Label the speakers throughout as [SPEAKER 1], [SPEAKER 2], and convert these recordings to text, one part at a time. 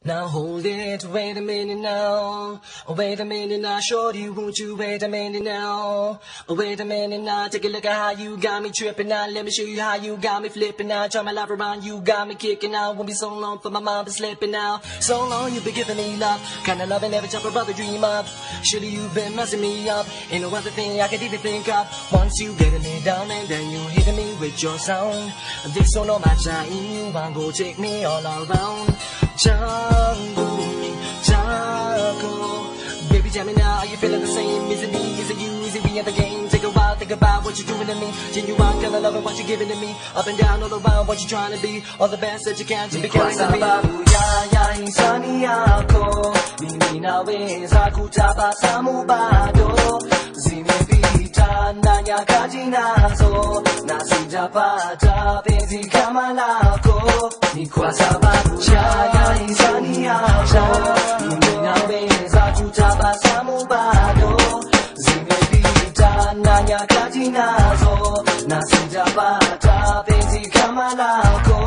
[SPEAKER 1] Now hold it, wait a minute now. Oh, wait a minute now, shorty, won't you wait a minute now? Oh, wait a minute now, take a look at how you got me tripping now. Let me show you how you got me flipping now. Turn my life around, you got me kicking out. Won't be so long for my mind to slipping now. So long you've been giving me love, kinda loving every type of brother dream of. Surely you've been messing me up, ain't no other thing I could even think of. Once you getting me down and then you hitting me with your sound. This so no match, you want go take me all around. Jungle, baby, tell me now, are you feeling the same? Is it me? Is it you? Is it we in the game? Take a while, think about what you're doing to me. Genuine, kinda loving what you're giving to me. Up and down, all around, what you're trying to be. All the best that you can to be kind to me. Ya, insani ako, mimi nawe zaku tabasamu bado. Zimepita na nyakati nazo, na sijapata penzi kama lako. Ni kwa sababu ya insani ako, mimi nawe zaku tabasamu bado. Zimepita na nyakati nazo, na sijapata penzi kama lako.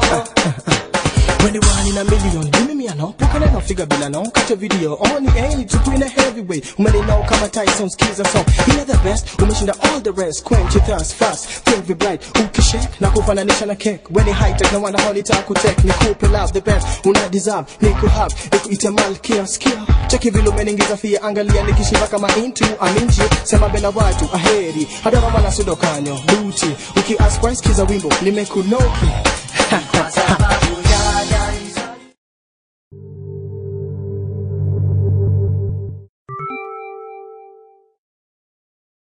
[SPEAKER 2] When they one in a million, give me a no, poke no figure bill no, catch a video, only ain't to in a heavyweight. Who many know come a Tyson skis or so. He not the best, who mention that all the rest, quench your thirst fast, think be bright, who can shake, na kufana nation a cake. When they high tech, no one hold it out, tech, ni couple out the best, who not deserve, ni could have, eku ite malkia skill. Check if you look meaning is a fear, angalia nikishiva kama into, I'm into, sema bena watu, aheri, hadara mana sudokanyo, booty, uki ask why skiza wimbo, ni meku noki.